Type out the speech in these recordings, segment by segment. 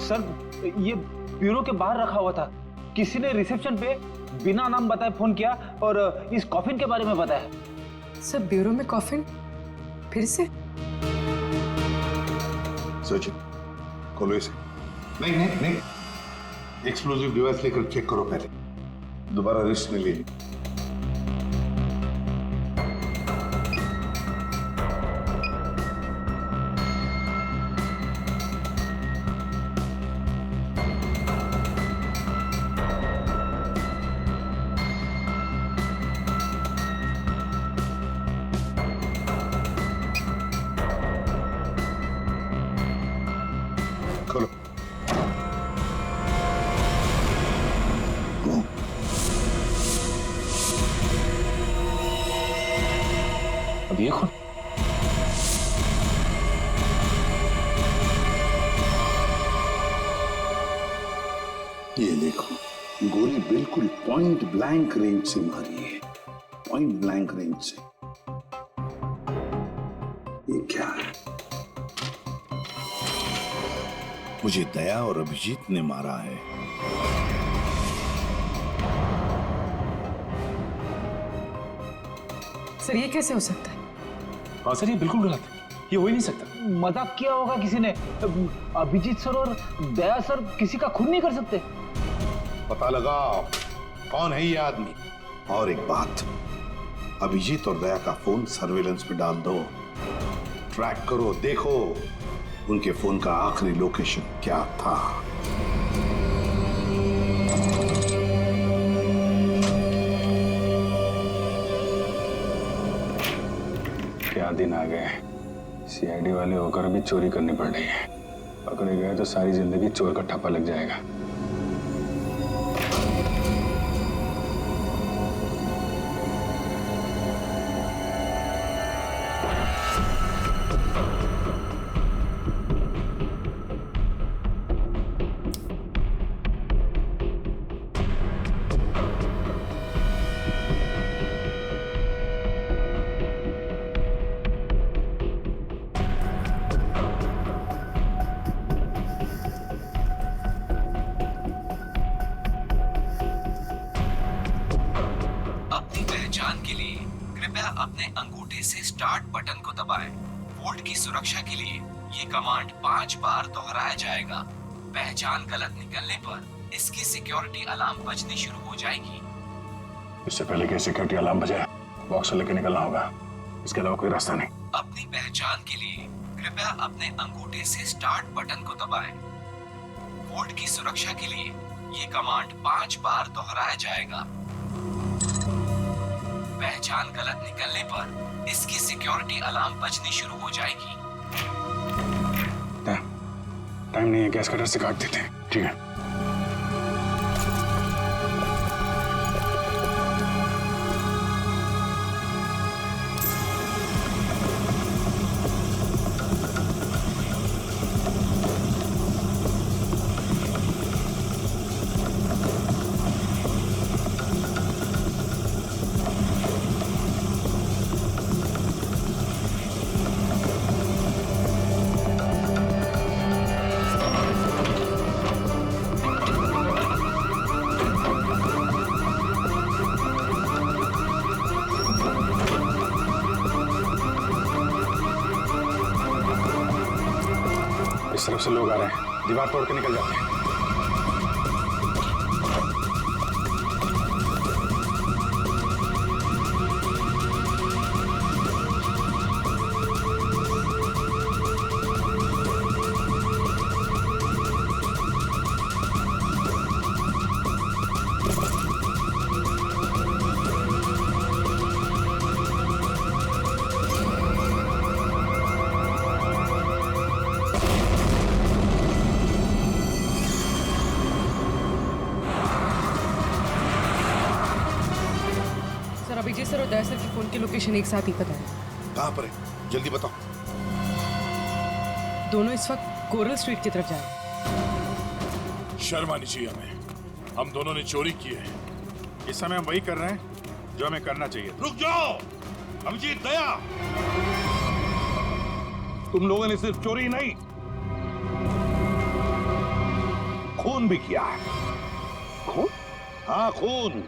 Sir ये bureau के बाहर रखा हुआ था। किसी ने रिसेप्शन पे बिना नाम बताए फोन किया और इस कॉफिन के बारे में बताया। सर ब्यूरो में कॉफिन फिर से? सचिन खोलो इसे। नहीं नहीं नहीं, एक्सप्लोजिव डिवाइस लेकर चेक करो पहले, दोबारा रिस्क में ले। खोलो। अब ये कौन? ये देखो, गोली बिल्कुल पॉइंट ब्लैंक रेंज से मारी है, पॉइंट ब्लैंक रेंज से। ये क्या है? मुझे दया और अभिजीत ने मारा है। सर ये कैसे हो सकता है? हाँ सर, ये बिल्कुल गलत है, ये हो ही नहीं सकता। मजाक किया होगा किसी ने। अभिजीत सर और दया सर किसी का खून नहीं कर सकते। पता लगाओ कौन है ये आदमी। और एक बात, अभिजीत और दया का फोन सर्वेलेंस पे डाल दो, ट्रैक करो, देखो उनके फोन का आखिरी लोकेशन क्या था। क्या दिन आ गए, सीआईडी वाले होकर भी चोरी करनी पड़ रही है। पकड़े गए तो सारी जिंदगी चोर का ठप्पा लग जाएगा। अपने अंगूठे से स्टार्ट बटन को दबाएं। वोल्ट की सुरक्षा के लिए ये कमांड 5 बार दोहराया जाएगा। पहचान गलत निकलने पर इसकी सिक्योरिटी अलार्म बजनी शुरू हो जाएगी। इससे पहले कि सिक्योरिटी अलार्म बजे बॉक्स लेके निकलना होगा, इसके अलावा कोई रास्ता नहीं। अपनी पहचान के लिए कृपया अपने अंगूठे से स्टार्ट बटन को दबाएं। वोल्ट की सुरक्षा के लिए ये कमांड 5 बार दोहराया जाएगा। पहचान गलत निकलने पर इसकी सिक्योरिटी अलार्म बजनी शुरू हो जाएगी। टाइम नहीं है, गैस कटर से काट देते हैं। ठीक है। इस तरफ से लोग आ रहे हैं, दीवार तोड़ के निकल जाते हैं। अभिजीत सर और दया सर की फोन की लोकेशन एक साथ ही पता है। कहाँ पर है, जल्दी बताओ। दोनों इस वक्त कोरल स्ट्रीट की तरफ जा रहे हैं। शर्म आनी चाहिए हमें, हम दोनों ने चोरी की है। इस समय हम वही कर रहे हैं जो हमें करना चाहिए। रुक जाओ अभिजीत, दया, तुम लोगों ने सिर्फ चोरी नहीं खून भी किया है। खून? हाँ, खून।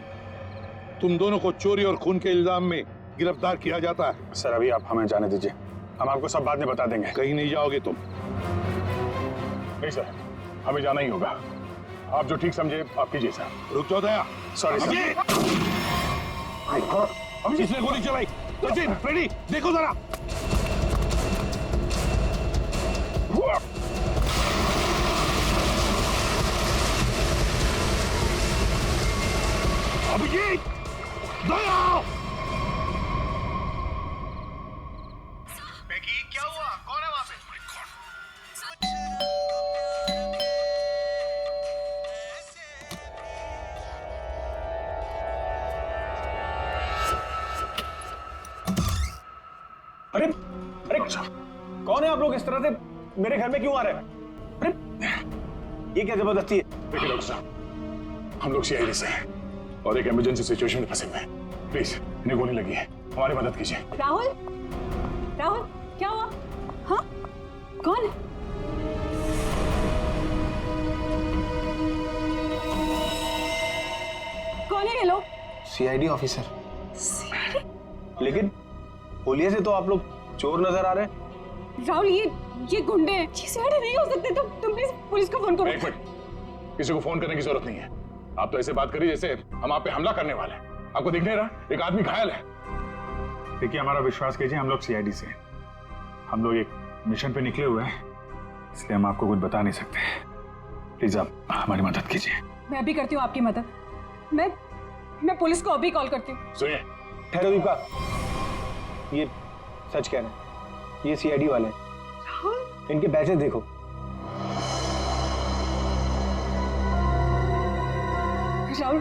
तुम दोनों को चोरी और खून के इल्जाम में गिरफ्तार किया जाता है। सर अभी आप हमें जाने दीजिए, हम आपको सब बाद में बता देंगे। कहीं नहीं जाओगे तुम। नहीं सर, हमें जाना ही होगा। आप जो ठीक समझे आप कीजिए सर। रुक जाओ दया। Sorry sir. किसने गोली चलाई? सचिन, फ्रेडी, देखो जरा। अभिजीत, दया। क्या हुआ? कौन है वहां पे? अरे अरे कौन है आप लोग? इस तरह से मेरे घर में क्यों आ रहे हैं? अरे ये क्या जबरदस्ती है? देखिए डॉक्टर साहब, हम लोग सीआईडी से हैं और एक इमरजेंसी सिचुएशन में फंसे हुए हैं। प्लीज, इन्हें गोली लगी है, हमारी मदद कीजिए। राहुल, राहुल क्या हुआ? हाँ, कौन? कौन है ये लोग? CID officer. लेकिन होलिया से तो आप लोग चोर नजर आ रहे हैं। राहुल ये गुंडे हैं। ये सीआईडी नहीं हो सकते। तुम प्लीज पुलिस को फोन करो। एक मिनट, किसी को फोन करने की जरूरत नहीं है। आप तो ऐसे बात करिए जैसे हम आप पे हमला करने वाले हैं। आपको दिख नहीं रहा एक आदमी घायल है? देखिए हमारा विश्वास कीजिए, हम लोग सीआईडी से हैं। हम लोग एक मिशन पे निकले हुए हैं, इसलिए हम आपको कुछ बता नहीं सकते। प्लीज आप हमारी मदद कीजिए। मैं अभी करती हूँ आपकी मदद। मैं पुलिस को अभी कॉल करती हूँ। सुनिए, ठहरो दीपा, ये सच कह रहे हैं। ये सीआईडी वाले हैं। इनके बैचेस देखो। राहुल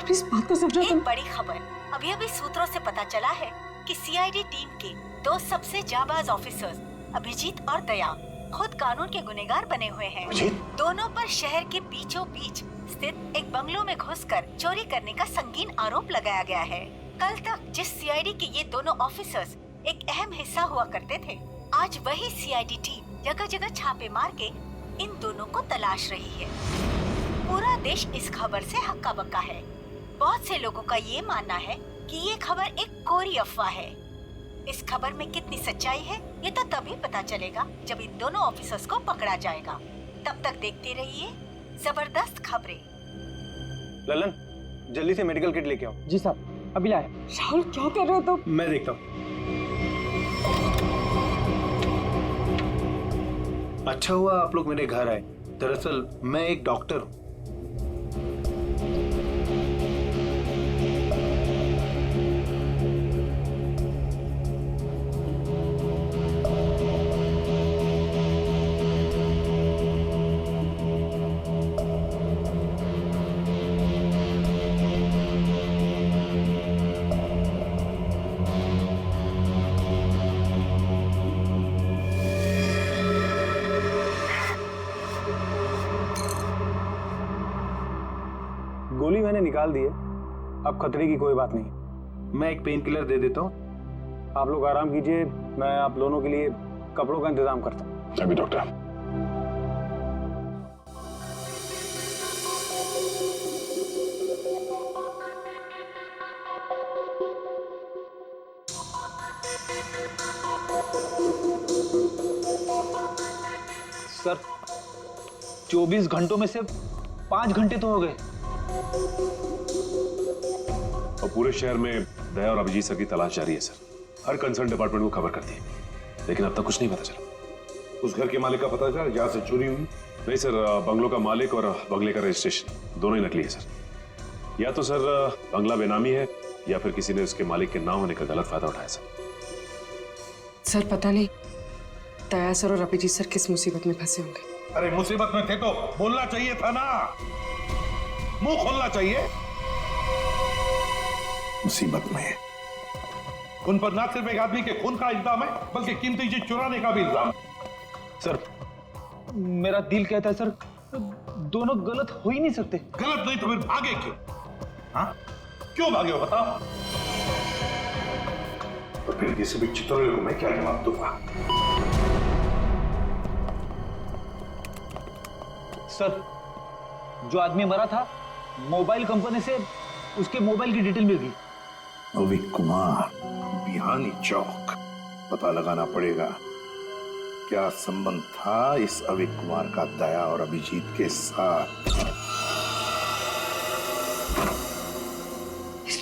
प्लीज बात को समझो। एक बड़ी खबर अभी सूत्रों से पता चला है कि सीआईडी टीम के दो सबसे जाबाज ऑफिसर्स अभिजीत और दया खुद कानून के गुनहगार बने हुए हैं। दोनों पर शहर के बीचों बीच स्थित एक बंगलों में घुसकर चोरी करने का संगीन आरोप लगाया गया है। कल तक जिस सीआईडी के ये दोनों ऑफिसर्स एक अहम हिस्सा हुआ करते थे, आज वही सीआईडी टीम जगह जगह छापे मार के इन दोनों को तलाश रही है। पूरा देश इस खबर से हक्का बक्का है। बहुत से लोगों का ये मानना है कि ये खबर एक कोरी अफवाह है। इस खबर में कितनी सच्चाई है ये तो तभी पता चलेगा जब इन दोनों ऑफिसर्स को पकड़ा जाएगा। तब तक देखते रहिए जबरदस्त खबरें। ललन, जल्दी से मेडिकल किट लेके आओ। जी साहब, अभी लाए। राहुल क्या कर रहे हो तुम? मैं देखता हूँ। अच्छा हुआ आप लोग मेरे घर आए। दरअसल मैं एक डॉक्टर हूँ। गोली मैंने निकाल दी है, अब खतरे की कोई बात नहीं। मैं एक पेन किलर दे देता हूँ, आप लोग आराम कीजिए। मैं आप दोनों के लिए कपड़ों का इंतजाम करता हूँ। अभी डॉक्टर। सर 24 घंटों में से 5 घंटे तो हो गए। और पूरे शहर में दया और अभिजीत सर की तलाश जारी है सर। हर कंसर्न डिपार्टमेंट को खबर कर दी, लेकिन अब तक कुछ नहीं पता चला। उस घर के मालिक का पता चला जहां से चोरी हुई? नहीं सर, बंगलों का मालिक और बंगले का रजिस्ट्रेशन दोनों ही नकली है सर। या तो सर बंगला बेनामी है या फिर किसी ने उसके मालिक के ना होने का गलत फायदा उठाया सर। सर पता नहीं दया सर और अभिजीत सर किस मुसीबत में फंसे होंगे। अरे मुसीबत में थे तो बोलना चाहिए था ना, मुंह खोलना चाहिए। मुसीबत में है। उन पर ना सिर्फ एक आदमी के खून का इल्जाम है बल्कि कीमती चीज चुराने का भी इल्जाम है। सर मेरा दिल कहता है सर, दोनों गलत हो ही नहीं सकते। गलत नहीं तो फिर भागे क्यों? हाँ, क्यों भागे हो बताओ? तो फिर किसी भी चित्रों को मैं क्या जवाब दूंगा? सर जो आदमी मरा था, मोबाइल कंपनी से उसके मोबाइल की डिटेल मिल गई। अविक कुमार, बिहानी चौक। पता लगाना पड़ेगा क्या संबंध था इस अविक कुमार का दया और अभिजीत के साथ।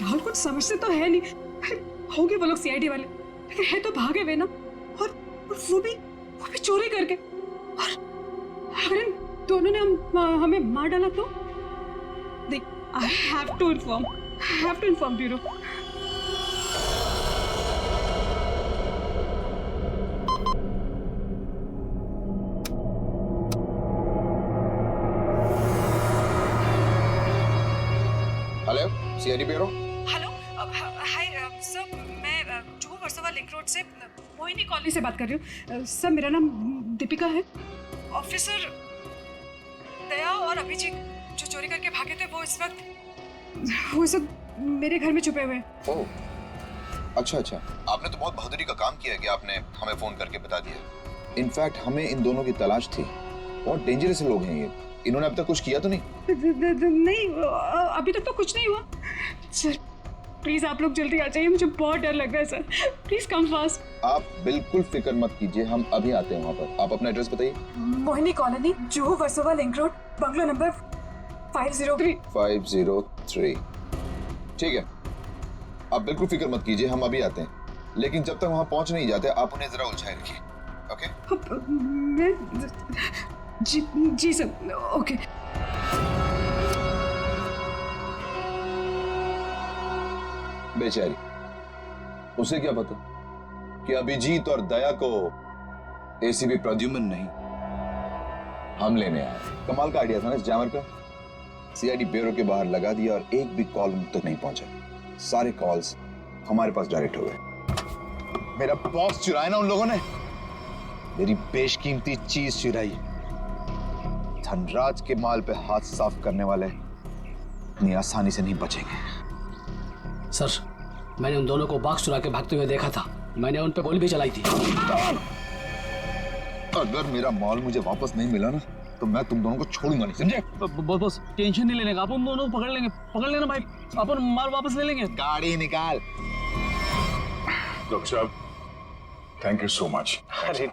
राहुल कुछ समझते तो है नहीं। होंगे वो लोग सीआईडी वाले, लेकिन है तो भागे हुए ना। और वो भी चोरी करके। और अगर इन दोनों ने हमें मार डाला तो देख, I have to inform bureau. Hello, CID bureau. Hello, hi sir, मैं जुहू वर्सोवा लिंक रोड से मोहिनी कॉलोनी से बात कर रही हूँ। सर, मेरा नाम दीपिका है। ऑफिसर दया और अभिजीत जो चोरी करके भागे थे, वो इस वक्त मेरे घर में छुपे हुए हैं। ओह, अच्छा। आपने तो बहुत बहादुरी का काम किया कि आपने हमें फोन करके बता दिया। इनफैक्ट हमें इन दोनों की तलाश थी। बहुत डेंजरस लोग हैं ये। इन्होंने अब तक कुछ किया तो नहीं? नहीं, अभी तक तो कुछ नहीं हुआ। सर प्लीज आप लोग जल्दी आ जाइए, मुझे बहुत डर लग रहा है सर। Please come fast. आप बिल्कुल फिक्र मत कीजिए, हम अभी आते हैं वहाँ पर। आप अपना एड्रेस बताइए। Mohini colony, Juhu Versova link road, bungalow number 503। 503। ठीक है, आप बिल्कुल फिक्र मत कीजिए, हम अभी आते हैं। लेकिन जब तक वहाँ पहुँच नहीं जाते, आप उन्हें जरा उलझाए रखिए। ओके? जी सर, ओके। बेचारी, उसे क्या पता कि अभिजीत और दया को एसीपी प्रद्युम्न नहीं, हम लेने आए। कमाल का आइडिया था ना इस जैमर का। सीआईडी ब्यूरो के बाहर लगा दिया और एक भी कॉल मुझ तक नहीं पहुंचा। सारे कॉल्स हमारे पास डायरेक्ट हो गए। मेरा बॉस चुराया ना उन लोगों ने, मेरी बेशकीमती चीज चुराई। धनराज के माल पे हाथ साफ करने वाले इतनी आसानी से नहीं बचेंगे। सर, मैंने उन दोनों को बाक्स चुरा के भागते हुए देखा था। मैंने उन पे गोली भी चलाई थी। अगर मेरा माल मुझे वापस नहीं मिला ना, तो मैं तुम दोनों को छोड़ूंगा नहीं, समझे? बस टेंशन नहीं लेने का, अपन दोनों को पकड़ लेना भाई। अपन माल वापस ले लेंगे। गाड़ी निकाल। डॉक्टर साहब, थैंक यू सो मच। अरे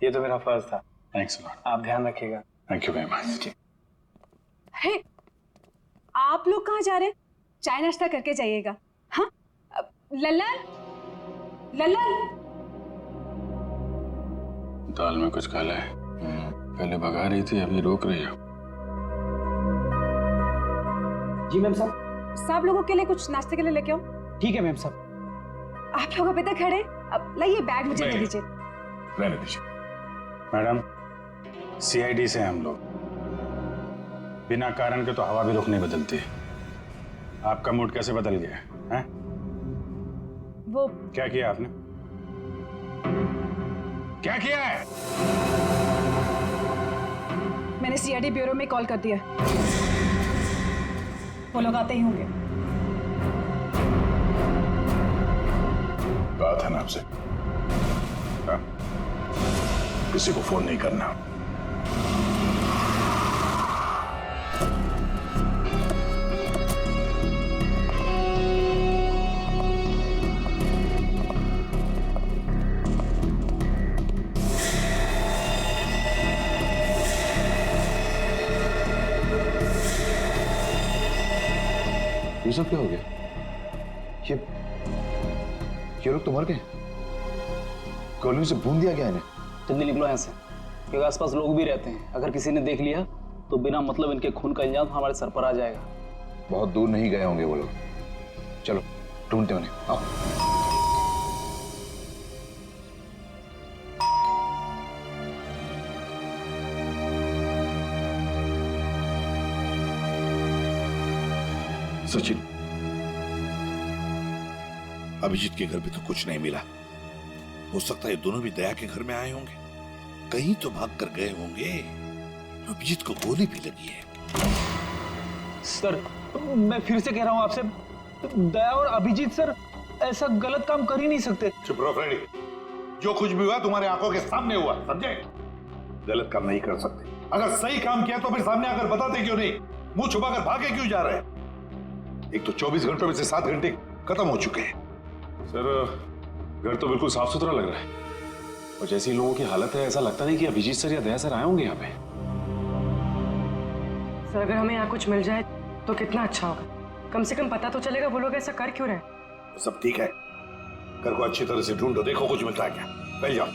ये तो मेरा फर्ज था। Thanks lot. आप ध्यान रखिएगा। Thank you very much. अरे आप लोग कहाँ जा रहे हैं? चाय नाश्ता करके जाइएगा। हाँ, लल्लन, दाल में कुछ काला है। पहले भगा रही थी, अभी रोक रही है। जी मैम साहब। सब लोगों के लिए कुछ नाश्ते के लिए लेके आओ। ठीक है मैम साहब। आप लोग अभी तक खड़े, अब लाइए बैग मुझे दे दीजिए। रहने दीजिए। मैडम, सीआईडी से हम लोग बिना कारण के तो हवा भी रुख नहीं बदलती। आपका मूड कैसे बदल गया है? वो क्या किया आपने? क्या किया है? मैंने सीआईडी ब्यूरो में कॉल कर दिया। वो लोग आते ही होंगे। बात है ना आपसे, किसी को फोन नहीं करना। ये सब क्या हो गया? ये लोग तो मर गए। गोलियों से भून दिया गया इन्हें। जल्दी निकलो यहाँ से, क्योंकि आसपास लोग भी रहते हैं। अगर किसी ने देख लिया तो बिना मतलब इनके खून का इल्जाम हमारे सर पर आ जाएगा। बहुत दूर नहीं गए होंगे वो लोग। चलो ढूंढते उन्हें। आओ। सचिन, अभिजीत के घर में तो कुछ नहीं मिला। हो सकता है दोनों भी दया के घर में आए होंगे, कहीं तो भाग कर गए होंगे। अभिजीत को गोली भी लगी है। सर, मैं फिर से कह रहा हूं आपसे, दया और अभिजीत सर ऐसा गलत काम कर ही नहीं सकते। चुप रहो फ्रेडी। जो कुछ भी हुआ तुम्हारे आंखों के सामने हुआ, समझे? गलत काम नहीं कर सकते। अगर सही काम किया तो फिर सामने आकर बताते क्यों नहीं? मुंह छुपाकर भागे क्यों जा रहे हैं? एक तो 24 घंटों में से 7 घंटे खत्म हो चुके हैं। सर घर तो बिल्कुल साफ सुथरा लग रहा है और जैसी लोगों की हालत है ऐसा लगता नहीं कि अभिजीत सर या दया सर आए होंगे यहाँ पे। सर अगर हमें यहाँ कुछ मिल जाए तो कितना अच्छा होगा। कम से कम पता तो चलेगा वो लोग ऐसा कर क्यों रहे। सब ठीक है, घर को अच्छी तरह से ढूंढो, देखो कुछ मिलता है क्या। पहले जाओ।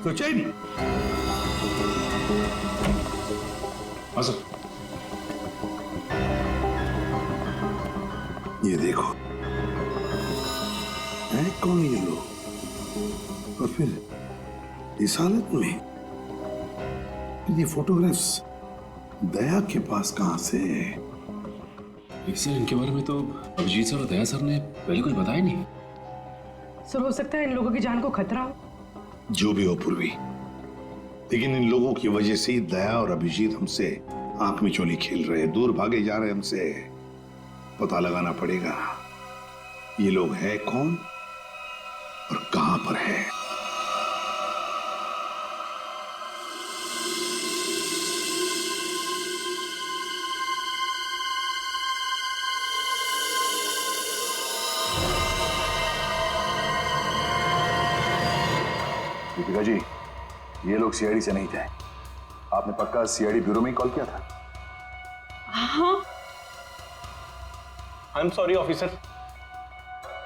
तो चाहिए हाँ सर। ये देखो है कौन ये लोग और फिर इस हालत में ये फोटोग्राफ्स दया के पास कहां से? सर इनके बारे में तो अभिजीत सर और दया सर ने पहले कुछ बताया नहीं। सर हो सकता है इन लोगों की जान को खतरा हो। जो भी हो पूर्वी, लेकिन इन लोगों की वजह से ही दया और अभिजीत हमसे आंख में चोली खेल रहे हैं, दूर भागे जा रहे हैं हमसे। पता लगाना पड़ेगा ये लोग है कौन और कहां पर है। दीपिका जी, ये लोग सीआईडी से नहीं थे। आपने पक्का सीआईडी ब्यूरो में ही कॉल किया था? हाँ। I am sorry officer.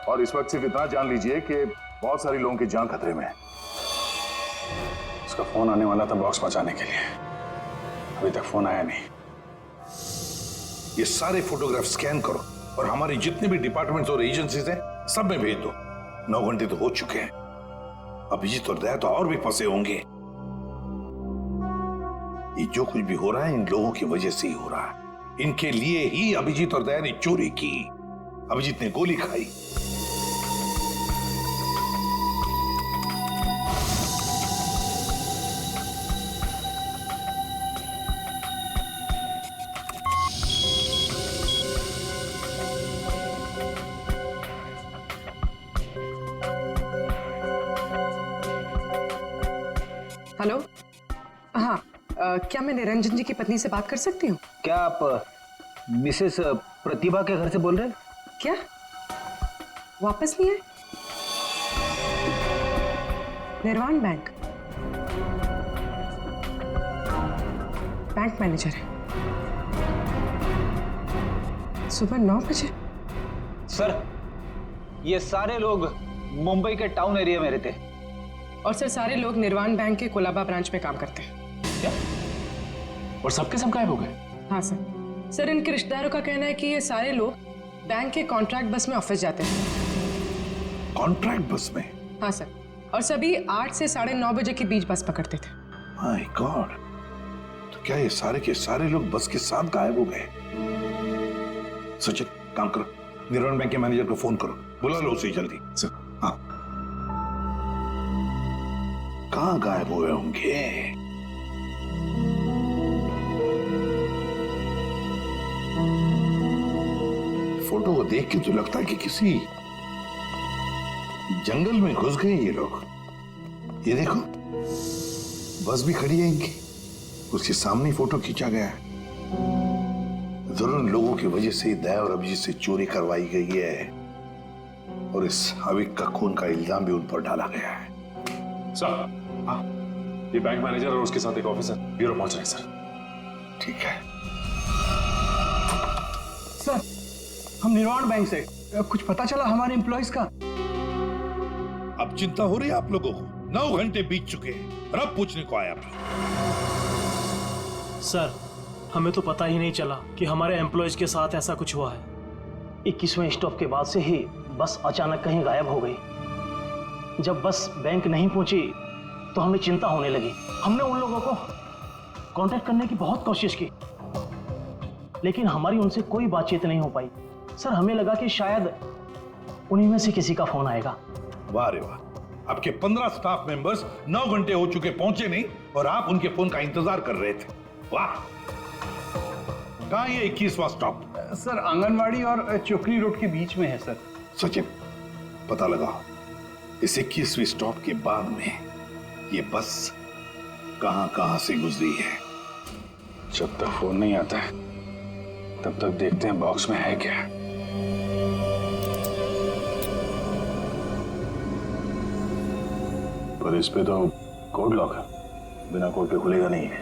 और इस वक्त सिर्फ इतना जान लीजिए कि बहुत सारे लोगों की जान खतरे में है। उसका फोन आने वाला था बॉक्स पहुंचाने के लिए, अभी तक फोन आया नहीं। ये सारे फोटोग्राफ स्कैन करो और हमारे जितने भी डिपार्टमेंट्स और एजेंसीज हैं सब में भेज दो। 9 घंटे तो हो चुके हैं, अभिजीत और दया तो और भी फंसे होंगे। ये जो कुछ भी हो रहा है इन लोगों की वजह से ही हो रहा है। इनके लिए ही अभिजीत और दया ने चोरी की, अभिजीत ने गोली खाई। हेलो, हाँ क्या मैं निरंजन जी की पत्नी से बात कर सकती हूँ? क्या आप मिसेस प्रतिभा के घर से बोल रहे हैं? क्या वापस नहीं आए? निर्वाण बैंक मैनेजर है, सुबह 9 बजे। सर ये सारे लोग मुंबई के टाउन एरिया में रहते हैं। और सर सारे लोग निर्वाण बैंक के कोलाबा ब्रांच में काम करते हैं। क्या? और सबके सब गायब हो गए? हाँ सर। सर इनके रिश्तेदारों का कहना है कि ये सारे लोग बैंक के कॉन्ट्रैक्ट बस में ऑफिस जाते हैं। कॉन्ट्रैक्ट बस में? हाँ सर, और सभी 8 से 9:30 बजे के बीच बस पकड़ते थे। माय गॉड, तो क्या ये सारे के सारे लोग बस के साथ गायब हो गए? सचिन काम करो, निर्वाण बैंक के मैनेजर को फोन करो, बुला लो उसे जल्दी। सर हाँ, कहां गायब हुए होंगे? फोटो को देख के तो लगता है कि किसी जंगल में घुस गए ये लोग। ये देखो बस भी खड़ी है इनकी, उसके सामने फोटो खींचा गया है। जरूर इन लोगों की वजह से दया और अभिजीत से चोरी करवाई गई है और इस अविक का खून का इल्जाम भी उन पर डाला गया है। सर हाँ, ये बैंक मैनेजर और उसके साथ एक ऑफिसर ब्यूरो पहुंच रहे हैं सर। ठीक है सर, हम निर्वाण बैंक से कुछ पता चला हमारे एम्प्लॉइज का? अब चिंता हो रही है आप लोगों को? 9 घंटे बीत चुके हैं और अब पूछने को आया फिर। सर, हमें तो पता ही नहीं चला कि हमारे एम्प्लॉयज के साथ ऐसा कुछ हुआ है। 21वें स्टॉप के बाद से ही बस अचानक कहीं गायब हो गई। जब बस बैंक नहीं पहुंची तो हमें चिंता होने लगी। हमने उन लोगों को कांटेक्ट करने की बहुत कोशिश की, लेकिन हमारी उनसे कोई बातचीत नहीं हो पाई। सर, हमें लगा कि शायद उन्हीं में से किसी का फोन आएगा। वाह रे वाह, आपके 15 स्टाफ मेंबर्स 9 घंटे हो चुके पहुंचे नहीं और आप उनके फोन का इंतजार कर रहे थे। वाह। कहां ये 21वां स्टॉप? सर, आंगनवाड़ी और चोकरी रोड के बीच में है सर। सचिन, पता लगाओ इस 21वीं स्टॉप के बाद में ये बस कहां से गुजरी है। जब तक फोन नहीं आता है तब तक देखते हैं बॉक्स में है क्या। पर इस पे तो कोड लॉक है, बिना कोड के खुलेगा नहीं है।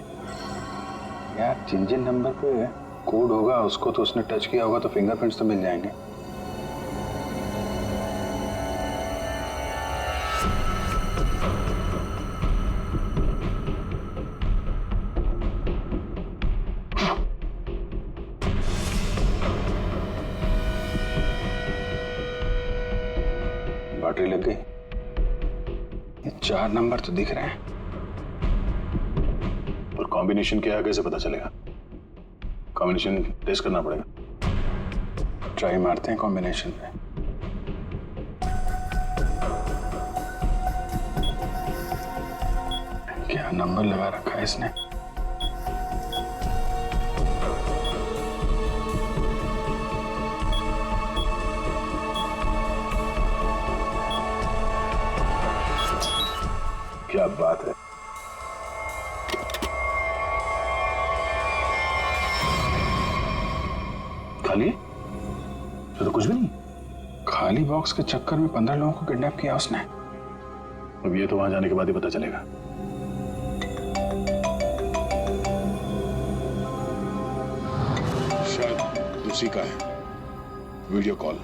यार, जिन नंबर पे कोड होगा उसको तो उसने टच किया होगा, तो फिंगरप्रिंट्स तो मिल जाएंगे। बैटरी लग गई। ये 4 नंबर तो दिख रहे हैं, और कॉम्बिनेशन क्या है कैसे पता चलेगा? कॉम्बिनेशन टेस्ट करना पड़ेगा। ट्राई मारते हैं कॉम्बिनेशन पे। क्या नंबर लगा रखा है इसने? क्या बात है। खाली तो कुछ भी नहीं। खाली बॉक्स के चक्कर में 15 लोगों को किडनैप किया उसने। अब ये तो वहां जाने के बाद ही पता चलेगा। शायद उसी का है वीडियो कॉल।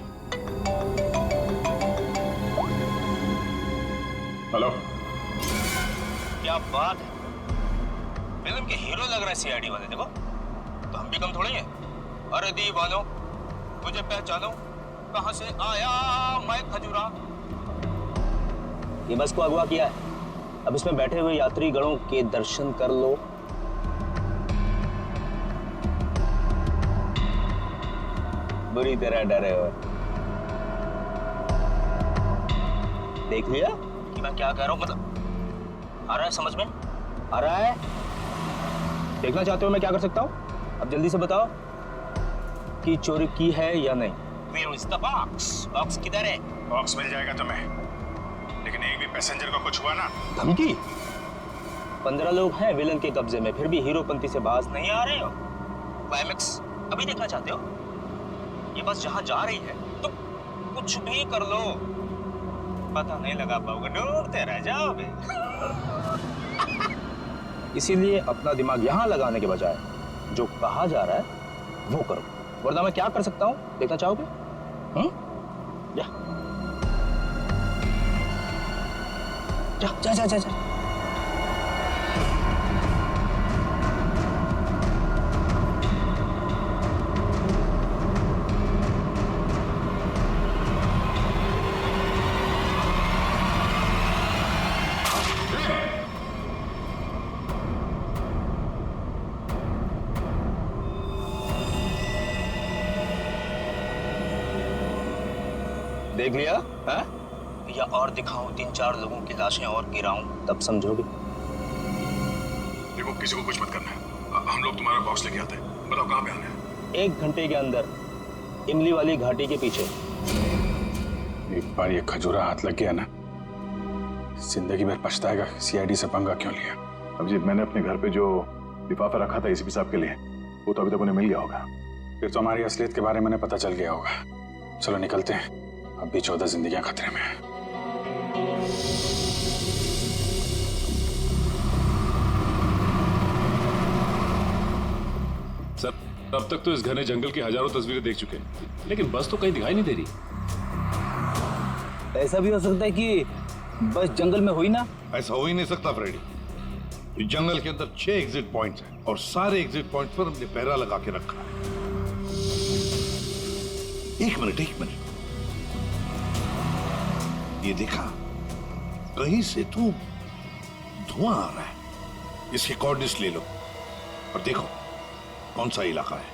हेलो, क्या बात है, फिल्म के हीरो लग रहा है सीआईडी वाले। देखो तो हम भी कम थोड़े हैं। अरे दीवानो, मुझे पहचानो, कहां से आया मैं खजूरा। ये बस को अगवा किया है, अब इसमें बैठे हुए यात्री गणों के दर्शन कर लो। बुरी तरह डरे हो। देख लिया कि मैं क्या कह रहा हूं? मतलब आ रहा है समझ में? आ रहा है? देखना चाहते हो मैं क्या कर सकता हूं? अब जल्दी से बताओ कि चोरी की है या नहीं। Where is the box? Box किधर है? बॉक्स मिल जाएगा तुम्हें, लेकिन एक भी पैसेंजर को कुछ हुआ ना। धमकी? 15 लोग हैं विलन के कब्जे में, फिर भी हीरोपंती से बाज नहीं आ रहे हो। क्लाइमेक्स अभी देखना चाहते हो? ये बस जहां जा रही है तो कुछ भी कर लो, पता नहीं लगा पाओगे, ढूंढते रह जाओगे। इसीलिए अपना दिमाग यहां लगाने के बजाय जो कहा जा रहा है वो करो, वरना मैं क्या कर सकता हूं देखना चाहोगे? जा जा जा जा जा। देख लिया है? या और दिखाऊं 3-4 लोगों की लाशें और गिराऊं, तब समझोगे। देखो किसी को कुछ मत करना है, हम लोग तुम्हारा बॉक्स लेके आते हैं। बताओ कहाँ पे आना है? 1 घंटे के अंदर इमली वाली घाटी के पीछे। एक बार ये खजूरा हाथ लग गया ना, जिंदगी भर पछताएगा सीआईडी से पंगा क्यों लिया। अभिजीत, मैंने अपने घर पे जो लिफाफा रखा था एसीपी साहब के लिए, वो तो अभी तक उन्हें मिल गया होगा। फिर तो हमारी असलियत के बारे में पता चल गया होगा। चलो निकलते हैं, अब भी 14 जिंदगियां खतरे में हैं। सर, अब तक तो इस घने जंगल की हजारों तस्वीरें देख चुके हैं, लेकिन बस तो कहीं दिखाई नहीं दे रही। ऐसा भी हो सकता है कि बस जंगल में हुई ना। ऐसा हो ही नहीं सकता फ्रेडी। इस जंगल के अंदर 6 एग्जिट पॉइंट्स हैं और सारे एग्जिट पॉइंट्स पर हमने पहरा लगा के रखा है। एक मिनट ये देखा, कहीं से तो धुआं आ रहा है। इसके कोऑर्डिनेट्स ले लो और देखो कौन सा इलाका है।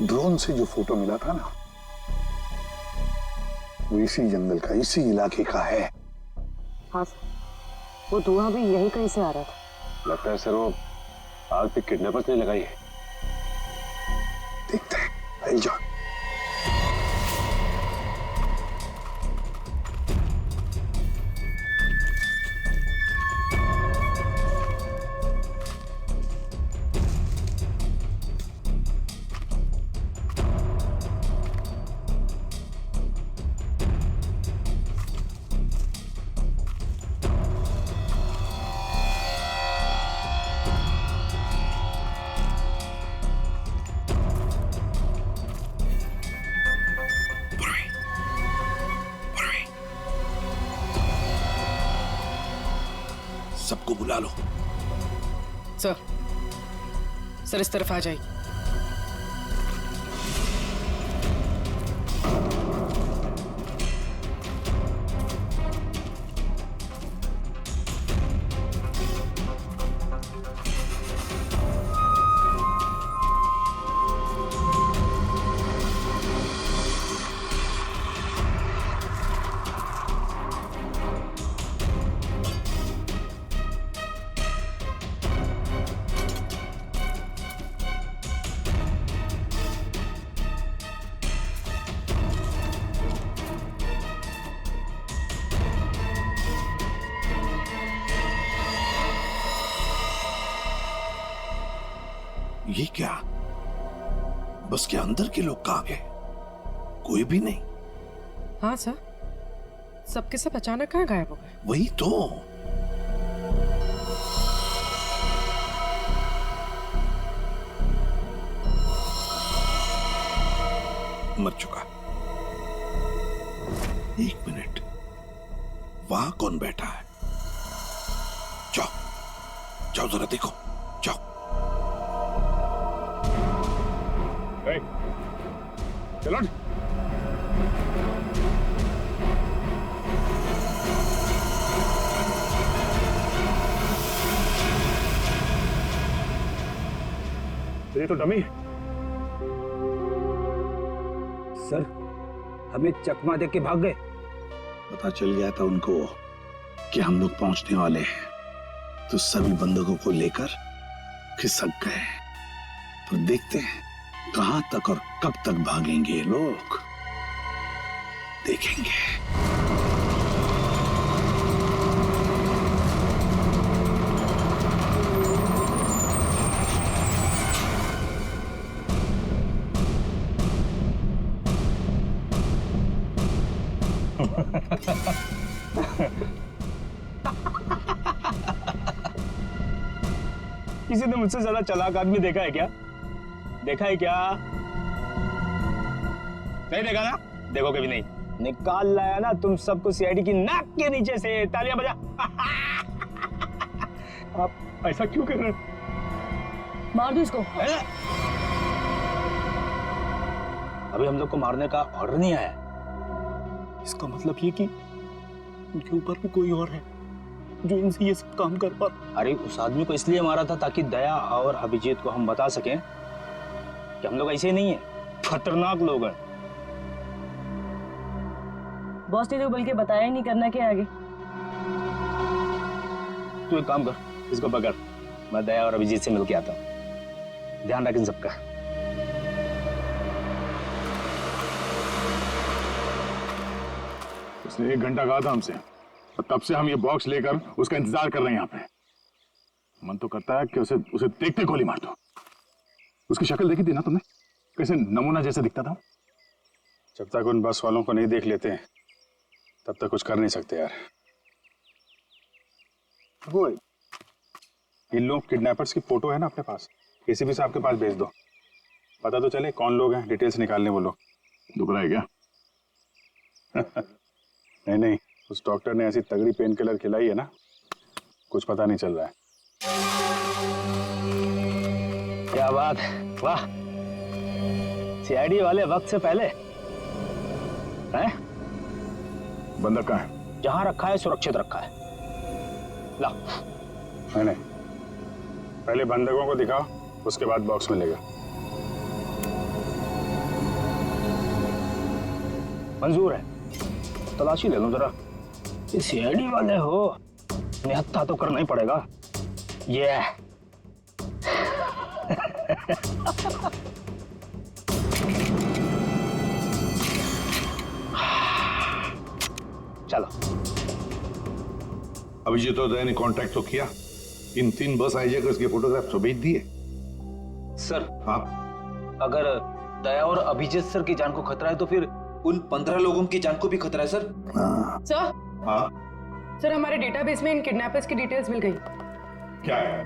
ड्रोन से जो फोटो मिला था ना, वो इसी जंगल का, इसी इलाके का है। हाँ सर, वो धुआं भी यहीं कहीं से आ रहा था। लगता है सर वो आग पे किडनैपर्स ने लगाई है। देखते हैं, आई जाओ। सबको बुला लो। सर इस तरफ आ जाइए। ये क्या? बस के अंदर के लोग कहां गए? कोई भी नहीं। हाँ सर, सबके सब अचानक कहाँ गायब हो गए? वही तो। मर चुका। एक मिनट, वहां कौन बैठा है? जाओ जाओ जरा देखो, जाओ। चलो ये तो डमी है। सर, हमें चकमा देख के भाग गए। पता चल गया था उनको कि हम लोग पहुंचने वाले हैं, तो सभी बंदूकों को लेकर खिसक गए। तो देखते हैं कहां तक और कब तक भागेंगे ये लोग, देखेंगे। किसी ने मुझसे ज्यादा चालाक आदमी देखा है क्या? देखा है क्या? नहीं देखा ना? देखो कभी नहीं। निकाल लाया ना तुम सबको सीआईडी की नाक के नीचे से। तालियां बजा। आप ऐसा क्यों कर रहे हो? मार दो इसको। अभी हम लोग को मारने का ऑर्डर नहीं आया। इसका मतलब ये कि उनके ऊपर भी कोई और है जो इनसे ये सब काम कर पा। अरे उस आदमी को इसलिए मारा था ताकि दया और अभिजीत को हम बता सकें कि हम लोग ऐसे नहीं है, खतरनाक लोग हैं। बॉस ने तो बल्कि बताया ही नहीं करना क्या आगे। तू एक काम कर, इसको पकड़, मैं दया और अभिजीत से मिल के आता हूँ। ध्यान रख इन सबका। उसने 1 घंटा कहा था हमसे और तब से हम ये बॉक्स लेकर उसका इंतजार कर रहे हैं यहाँ पे। मन तो करता है कि उसे देखते गोली मार दो। उसकी शक्ल देखी थी ना तुमने? कैसे नमूना जैसे दिखता था। जब तक उन बस वालों को नहीं देख लेते हैं तब तक कुछ कर नहीं सकते यार। वो इन लोग किडनैपर्स की फोटो है ना अपने पास, एसीपी साहब के पास भेज दो, पता तो चले कौन लोग हैं, डिटेल्स निकालने वो लोग। दुख रहा है क्या? नहीं नहीं, उस डॉक्टर ने ऐसी तगड़ी पेन किलर खिलाई है ना, कुछ पता नहीं चल रहा है। क्या बात, वाह। सीआईडी वाले वक्त से पहले हैं? बंदा कहाँ है? जहां रखा है सुरक्षित रखा है। ला। नहीं, पहले बंधकों को दिखाओ, उसके बाद बॉक्स मिलेगा। मंजूर है, तलाशी ले लो जरा। ये सीआईडी वाले हो, निहत्था तो करना ही पड़ेगा। ये चलो। अभिजीत और दया ने कांटेक्ट तो किया, इन 3 बस हाईजैकर्स के फोटोग्राफ तो भेज दिए। सर, हाँ, अगर दया और अभिजीत सर की जान को खतरा है तो फिर उन 15 लोगों की जान को भी खतरा है सर। सर, हाँ, सर हमारे डेटाबेस में इन किडनैपर्स की डिटेल्स मिल गई। क्या है?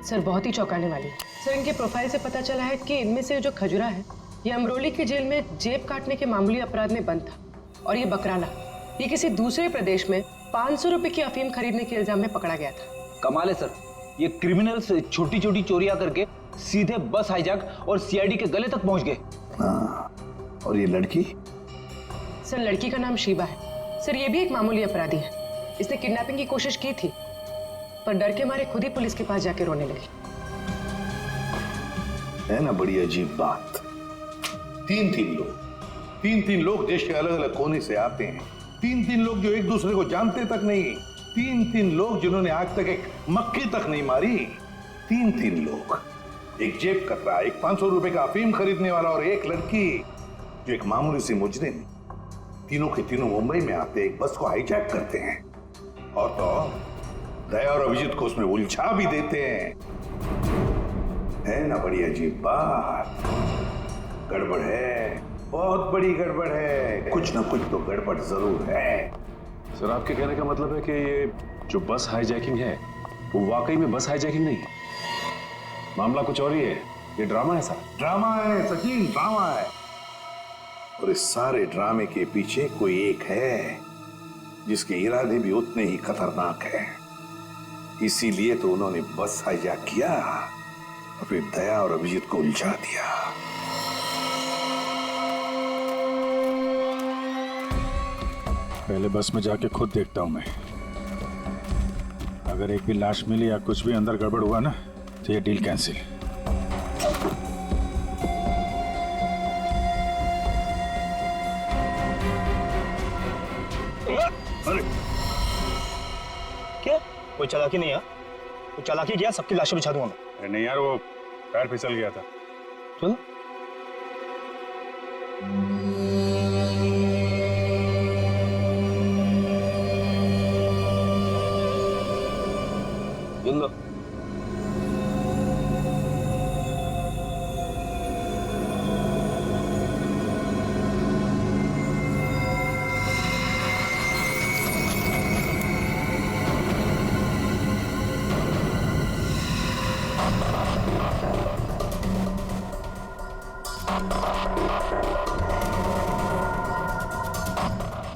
सर बहुत ही चौंकाने वाली। सर इनके प्रोफाइल से पता चला है कि इनमें से जो खजुरा है ये अमरोली की जेल में जेब काटने के मामूली अपराध में बंद था, और ये बकराला ये किसी दूसरे प्रदेश में 500 रुपए की अफीम खरीदने के इल्जाम में पकड़ा गया था। कमाल है सर, ये क्रिमिनल्स छोटी छोटी चोरियां करके सीधे बस हाईजैक और सीआईडी के गले तक पहुंच गए। और ये लड़की? सर लड़की का नाम शीबा है। सर ये भी एक मामूली अपराधी है। इसने किडनैपिंग की कोशिश की थी, पर डर के मारे खुद ही पुलिस के पास जाके रोने लगी। है ना बड़ी अजीब बात। 3 लोग देश के अलग अलग कोने से आते हैं। 3 लोग जो एक दूसरे को जानते तक नहीं। 3 लोग जिन्होंने आज तक एक मक्खी तक नहीं मारी। 3 लोग, एक जेब कतरा, एक 500 रुपए का अफीम खरीदने वाला और एक लड़की जो एक मामूली सी मुजरिम। तीनों के तीनों मुंबई में आते एक बस को हाईजैक करते हैं, और तो दया और अभिजीत को उसमें उलझा भी देते हैं। है ना बड़ी अजीब बात। गड़बड़ है, बहुत बड़ी गड़बड़ है। कुछ ना कुछ तो गड़बड़ जरूर है। सर आपके कहने का मतलब है कि ये जो बस हाईजैकिंग है वो वाकई में बस हाईजैकिंग नहीं है, मामला कुछ और ही है, ये ड्रामा है सर। ड्रामा है सचिन, ड्रामा है। और इस सारे ड्रामे के पीछे कोई एक है जिसके इरादे भी उतने ही खतरनाक हैं। इसीलिए तो उन्होंने बस हाईजैक किया और फिर दया और अभिजीत को उलझा दिया। पहले बस में जाके खुद देखता हूं मैं। अगर एक भी लाश मिली या कुछ भी अंदर गड़बड़ हुआ ना तो ये डील कैंसिल। अरे क्या, कोई चालाकी नहीं है? कोई चालाकी किया, सबकी लाशें बिछा दूंगा मैं। अरे नहीं यार, वो पैर फिसल गया था। चलो। लो।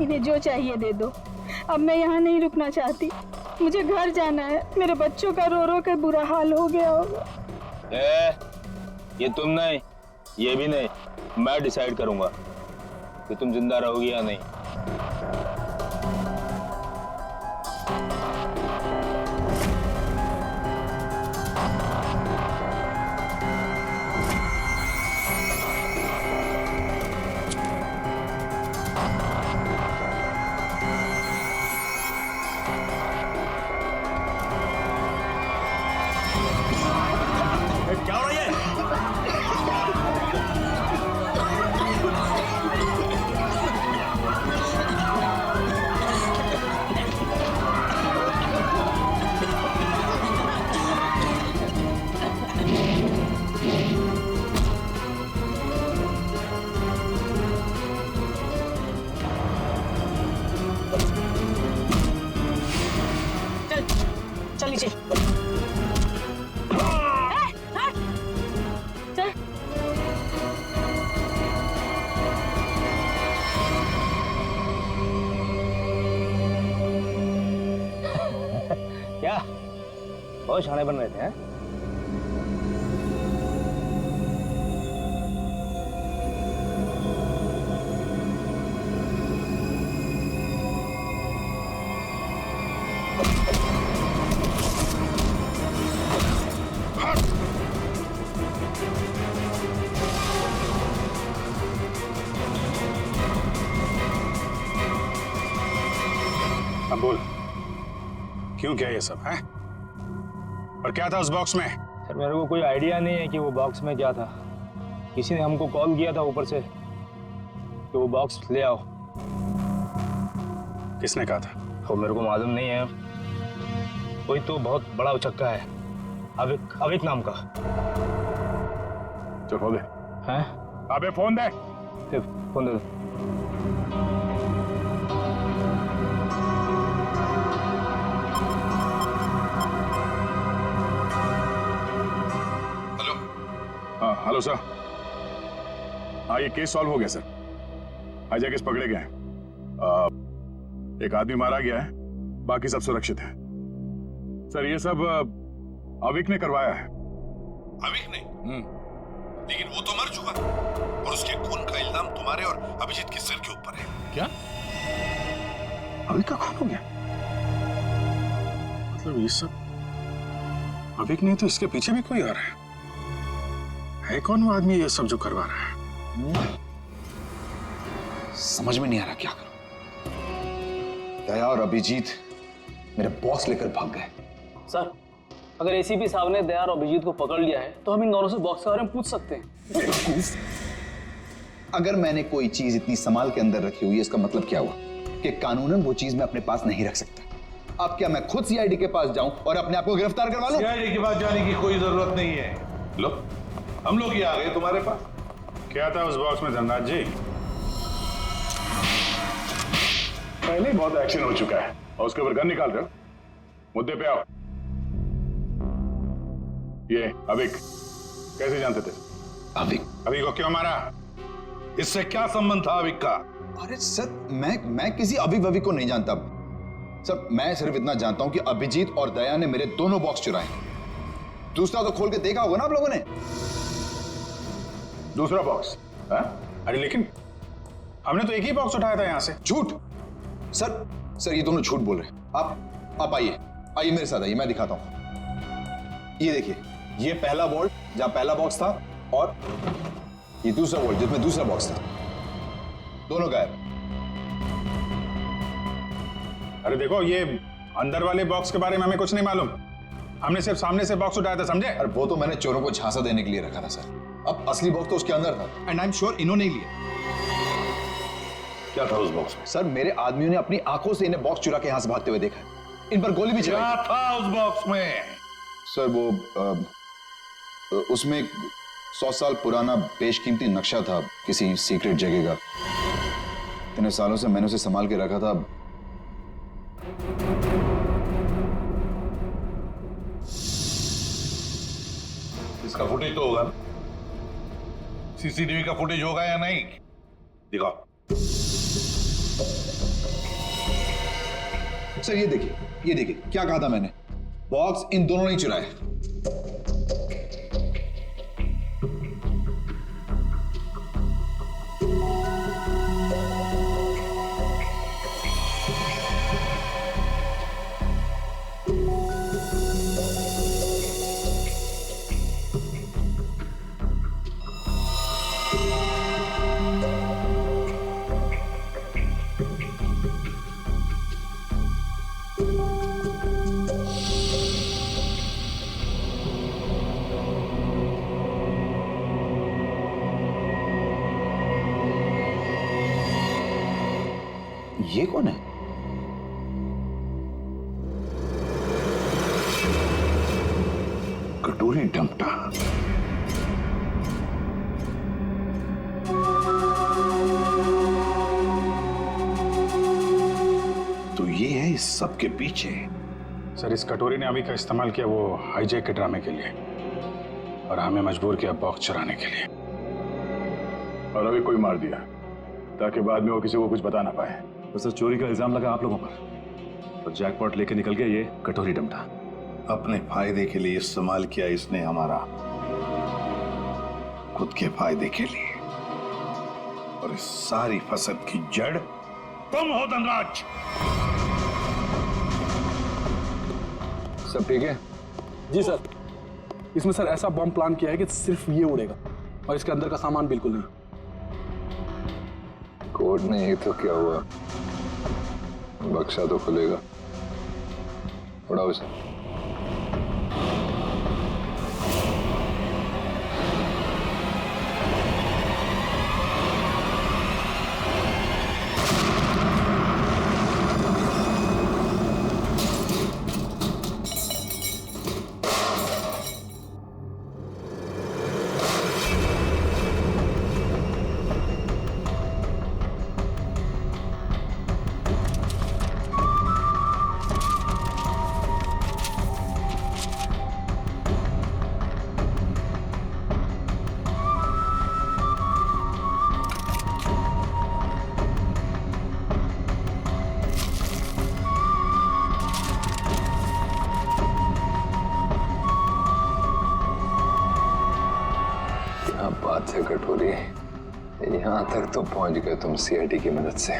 इन्हें जो चाहिए दे दो। अब मैं यहाँ नहीं रुकना चाहती, मुझे घर जाना है। मेरे बच्चों का रो रो कर बुरा हाल हो गया होगा। ये तुम नहीं, ये भी नहीं, मैं डिसाइड करूंगा कि तुम जिंदा रहोगी या नहीं। क्या हो रहा है? लीजिए। चल क्या बहुत शाने बन रहे थे हैं? अब बोल, क्यों किया ये सब है? और क्या था उस बॉक्स में? सर मेरे को कोई आइडिया नहीं है कि वो बॉक्स में क्या था। किसी ने हमको कॉल किया था ऊपर से कि वो बॉक्स ले आओ। किसने कहा था? वो मेरे को मालूम नहीं है। कोई तो बहुत बड़ा उचक्का है, अविक नाम का। चल फोन दे। हैं? अबे फोन दे। फोन दे दो। Hello sir. हाँ ये केस सॉल्व हो गया सर। हाईजैकर्स पकड़े गए हैं। एक आदमी मारा गया है, बाकी सब सुरक्षित है। सर ये सब अविक ने करवाया है। अविक ने? लेकिन वो तो मर चुका और उसके खून का इल्जाम तुम्हारे और अभिजीत के सिर के ऊपर है। क्या? अविक का खून हो गया? मतलब ये सब अविक नहीं तो इसके पीछे भी कोई और है कौन वो आदमी ये सब जो करवा रहा है? समझ में नहीं आ रहा क्या करूं। दया और अभिजीत मेरे बॉस लेकर भाग गए। सर अगर एसीपी साहब ने दया और अभिजीत को पकड़ लिया है तो हम इन दोनों से बॉक्स के बारे में पूछ सकते हैं। अगर मैंने कोई चीज इतनी संभाल के अंदर रखी हुई है, इसका मतलब क्या हुआ कि कानूनन वो चीज मैं अपने पास नहीं रख सकता। अब क्या मैं खुद सीआईडी के पास जाऊं और अपने आप को गिरफ्तार करवा लूं? सीआईडी के पास जाने की कोई जरूरत नहीं है। लो हम लोग ही आ गए तुम्हारे पास। क्या था उस बॉक्स में धनराज जी? पहले ही बहुत एक्शन हो चुका है और उसके ऊपर गन निकाल रहे हो। मुद्दे पे आओ। ये अविक कैसे जानते थे? अविक को क्यों मारा? इससे क्या संबंध था अविक का? अरे सर मैं किसी अविक को नहीं जानता सर। मैं सिर्फ इतना जानता हूं कि अभिजीत और दया ने मेरे दोनों बॉक्स चुराए। दूसरा तो खोल के देखा होगा ना आप लोगों ने। दूसरा बॉक्स? अरे लेकिन हमने तो एक ही बॉक्स उठाया था यहां से। झूठ सर ये दोनों झूठ बोल रहे हैं। आप आइए मेरे साथ आइए, मैं दिखाता हूं। ये देखिए, ये पहला वॉल्ट जहां पहला बॉक्स था और ये दूसरा वॉल्ट जिसमें दूसरा बॉक्स था, दोनों गायब। अरे देखो, ये अंदर वाले बॉक्स के बारे में हमें कुछ नहीं मालूम। हमने सिर्फ सामने से बॉक्स उठाया था, समझे? और वो तो मैंने चोरों को झांसा देने के लिए रखा था सर। अब असली बॉक्स तो उसके अंदर था एंड आई एम श्योर इन्होंने ही लिया। क्या था उस बॉक्स में? सर मेरे आदमियों ने अपनी आंखों से इन्हें बॉक्स चुरा के यहां से भागते हुए देखा है। इन पर गोली भी चलाई। क्या था उस बॉक्स में? सर वो उसमें 100 साल पुराना बेशकीमती नक्शा था किसी सीक्रेट जगह का। इतने सालों से मैंने उसे संभाल के रखा था। इसका फुटेज तो होगा ना? सीसीटीवी का फुटेज होगा या नहीं? दिखाओ। सर ये देखिए क्या कहा था मैंने। बॉक्स इन दोनों ने चुराए। ये कौन है? कटोरी डमटा। तो ये है इस सब के पीछे सर इस कटोरी ने अभी का इस्तेमाल किया वो हाईजैक के ड्रामे के लिए और हमें मजबूर किया बॉक्स चुराने के लिए। और अभी कोई मार दिया ताकि बाद में वो किसी को कुछ बता ना पाए। तो सर चोरी का इल्जाम लगा आप लोगों पर और जैकपॉट लेके निकल गया ये कटोरी डमटा। अपने फायदे के लिए इस्तेमाल किया इसने हमारा, खुद के फायदे के लिए। और इस सारी फसद की जड़ तुम हो धनराज। सब ठीक है? जी सर, इसमें सर ऐसा बॉम्ब प्लान किया है कि सिर्फ ये उड़ेगा और इसके अंदर का सामान बिल्कुल नहीं। कोड नहीं तो क्या हुआ, बक्सा तो खुलेगा। उड़ाओ इसे। बात है कटोरी, यहाँ तक तो पहुंच गए तुम सीआईडी की मदद से।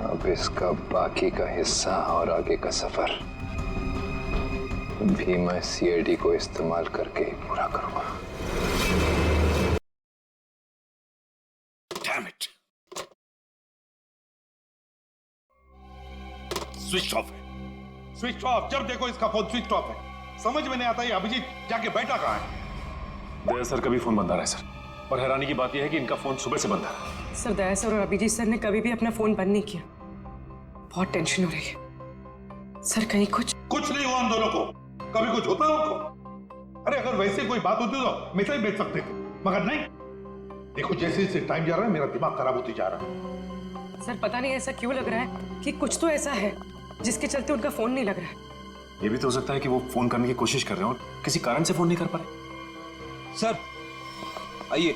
अब इसका बाकी का हिस्सा और आगे का सफर भी मैं सीआईडी को इस्तेमाल करके ही पूरा करूंगा। Damn it! स्विच ऑफ है, स्विच ऑफ। जब देखो इसका फोन स्विच ऑफ है। समझ में नहीं आता ये अभिजीत जाके बैठा कहाँ है। दया सर का भी फोन बंद आ रहा है सर, और हैरानी की बात यह है कि इनका फोन सुबह से बंद है। सर दया सर और अभिजीत सर ने कभी भी अपना फोन बंद नहीं किया। बहुत टेंशन हो रही है सर, कहीं कुछ नहीं हुआ उन दोनों को। कभी कुछ होता है उनको? अरे अगर वैसे कोई बात होती तो मैसेज भेज सकते थे, मगर नहीं। देखो जैसे जैसे टाइम जा रहा है मेरा दिमाग खराब होती जा रहा है। सर पता नहीं ऐसा क्यों लग रहा है कि कुछ तो ऐसा है जिसके चलते उनका फोन नहीं लग रहा है। ये भी तो हो सकता है कि वो फोन करने की कोशिश कर रहे हो और किसी कारण से फोन नहीं कर पा रहे। सर आइए,